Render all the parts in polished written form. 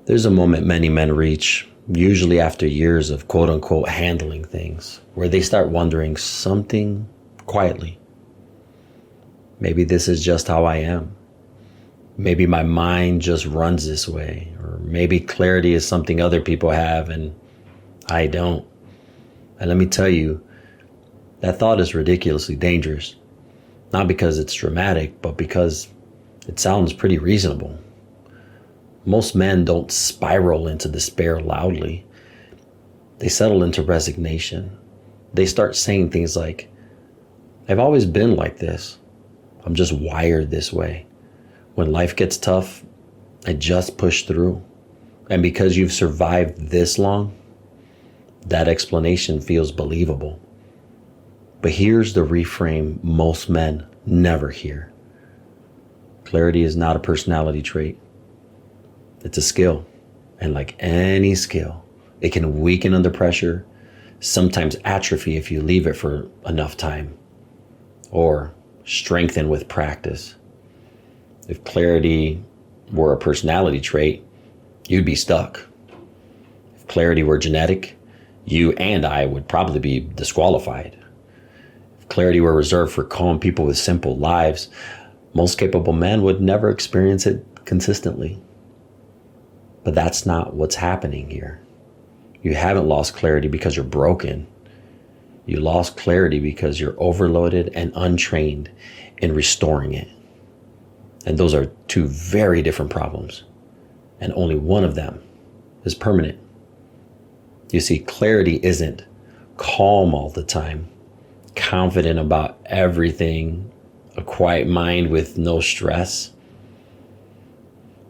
There's a moment many men reach, usually after years of quote unquote handling things, where they start wondering something quietly. Maybe this is just how I am. Maybe my mind just runs this way. Or maybe clarity is something other people have and I don't. And let me tell you, that thought is ridiculously dangerous. Not because it's dramatic, but because it sounds pretty reasonable. Most men don't spiral into despair loudly. They settle into resignation. They start saying things like, I've always been like this. I'm just wired this way. When life gets tough, I just push through. And because you've survived this long, that explanation feels believable. But here's the reframe most men never hear. Clarity is not a personality trait. It's a skill. And like any skill, it can weaken under pressure, sometimes atrophy if you leave it for enough time, or strengthen with practice. If clarity were a personality trait, you'd be stuck. If clarity were genetic, you and I would probably be disqualified. If clarity were reserved for calm people with simple lives, most capable men would never experience it consistently. But that's not what's happening here. You haven't lost clarity because you're broken. You lost clarity because you're overloaded and untrained in restoring it. And those are two very different problems. And only one of them is permanent. You see, clarity isn't calm all the time, confident about everything, a quiet mind with no stress.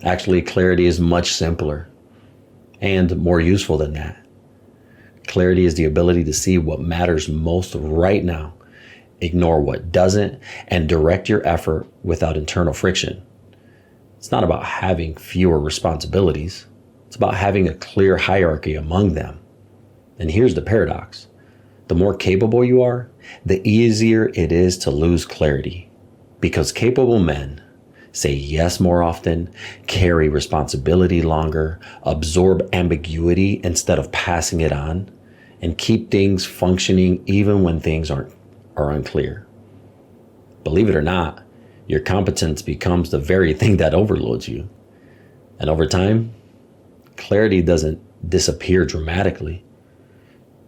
Actually, clarity is much simpler and more useful than that. Clarity is the ability to see what matters most right now, ignore what doesn't, and direct your effort without internal friction. It's not about having fewer responsibilities. It's about having a clear hierarchy among them. And here's the paradox. The more capable you are, the easier it is to lose clarity. Because capable men say yes more often, carry responsibility longer, absorb ambiguity instead of passing it on, and keep things functioning even when things are unclear. Believe it or not, your competence becomes the very thing that overloads you. And over time, clarity doesn't disappear dramatically.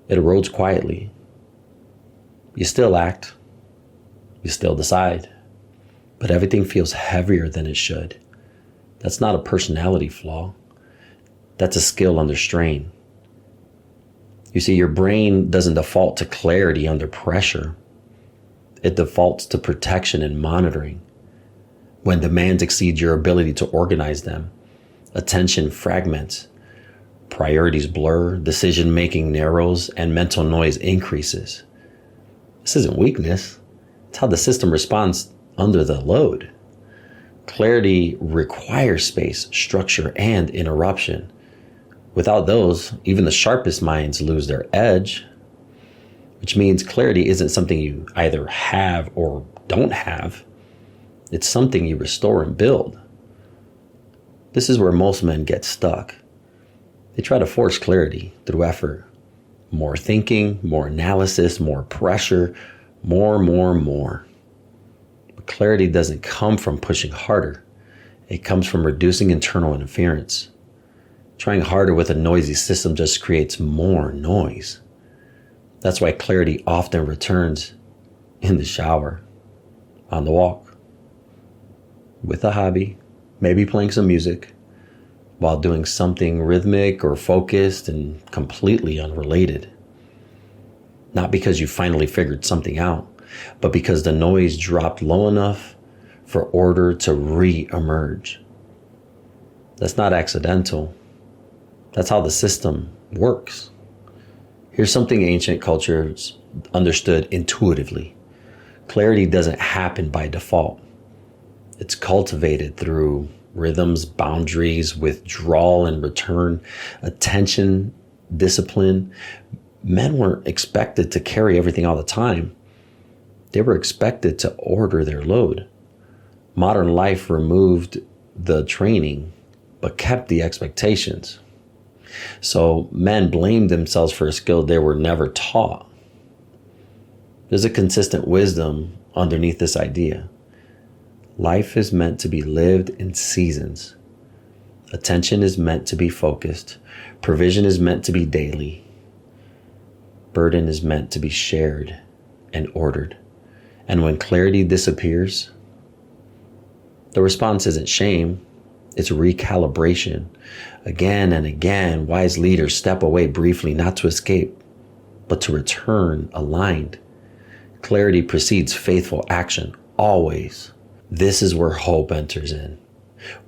It erodes quietly. You still act. You still decide. But everything feels heavier than it should. That's not a personality flaw. That's a skill under strain. You see, your brain doesn't default to clarity under pressure. It defaults to protection and monitoring. When demands exceed your ability to organize them, attention fragments, priorities blur, decision-making narrows, and mental noise increases. This isn't weakness. It's how the system responds under the load. Clarity requires space, structure, and interruption. Without those, even the sharpest minds lose their edge, which means clarity isn't something you either have or don't have. It's something you restore and build. This is where most men get stuck. They try to force clarity through effort. More thinking, more analysis, more pressure, more. Clarity doesn't come from pushing harder. It comes from reducing internal interference. Trying harder with a noisy system just creates more noise. That's why clarity often returns in the shower, on the walk, with a hobby, maybe playing some music, while doing something rhythmic or focused and completely unrelated. Not because you finally figured something out, but because the noise dropped low enough for order to re-emerge. That's not accidental. That's how the system works. Here's something ancient cultures understood intuitively. Clarity doesn't happen by default. It's cultivated through rhythms, boundaries, withdrawal and return, attention, discipline. Men weren't expected to carry everything all the time. They were expected to order their load. Modern life removed the training, but kept the expectations. So men blamed themselves for a skill they were never taught. There's a consistent wisdom underneath this idea. Life is meant to be lived in seasons. Attention is meant to be focused. Provision is meant to be daily. Burden is meant to be shared and ordered. And when clarity disappears, the response isn't shame, it's recalibration. Again and again, wise leaders step away briefly, not to escape, but to return aligned. Clarity precedes faithful action, always. This is where hope enters in.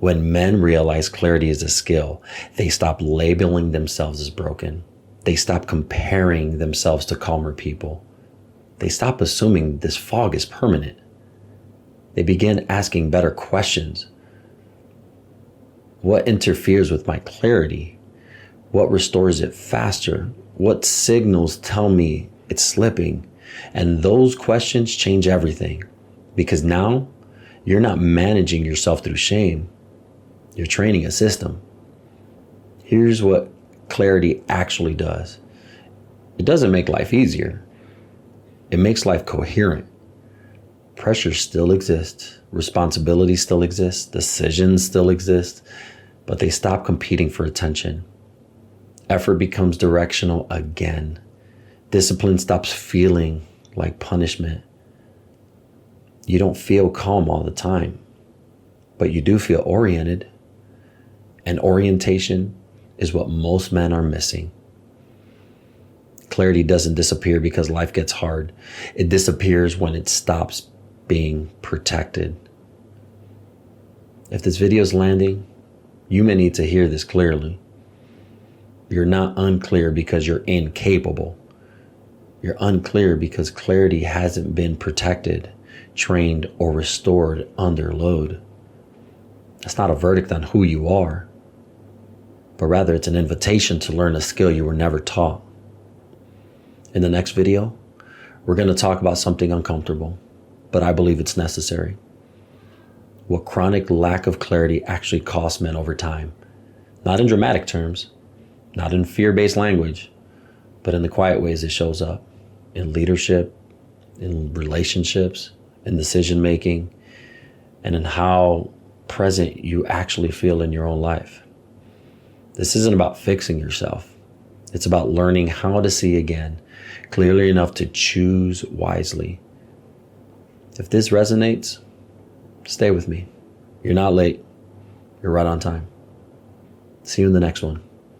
When men realize clarity is a skill, they stop labeling themselves as broken. They stop comparing themselves to calmer people. They stop assuming this fog is permanent. They begin asking better questions. What interferes with my clarity? What restores it faster? What signals tell me it's slipping? And those questions change everything, because now you're not managing yourself through shame. You're training a system. Here's what clarity actually does. It doesn't make life easier. It makes life coherent. Pressure still exists. Responsibility still exists. Decisions still exist, but they stop competing for attention. Effort becomes directional again. Discipline stops feeling like punishment. You don't feel calm all the time, but you do feel oriented. And orientation is what most men are missing. Clarity doesn't disappear because life gets hard. It disappears when it stops being protected. If this video is landing, you may need to hear this clearly. You're not unclear because you're incapable. You're unclear because clarity hasn't been protected, trained, or restored under load. That's not a verdict on who you are, but rather it's an invitation to learn a skill you were never taught. In the next video, we're going to talk about something uncomfortable, but I believe it's necessary. What chronic lack of clarity actually costs men over time. Not in dramatic terms, not in fear-based language, but in the quiet ways it shows up. In leadership, in relationships, in decision-making, and in how present you actually feel in your own life. This isn't about fixing yourself. It's about learning how to see again, clearly enough to choose wisely. If this resonates, stay with me. You're not late. You're right on time. See you in the next one.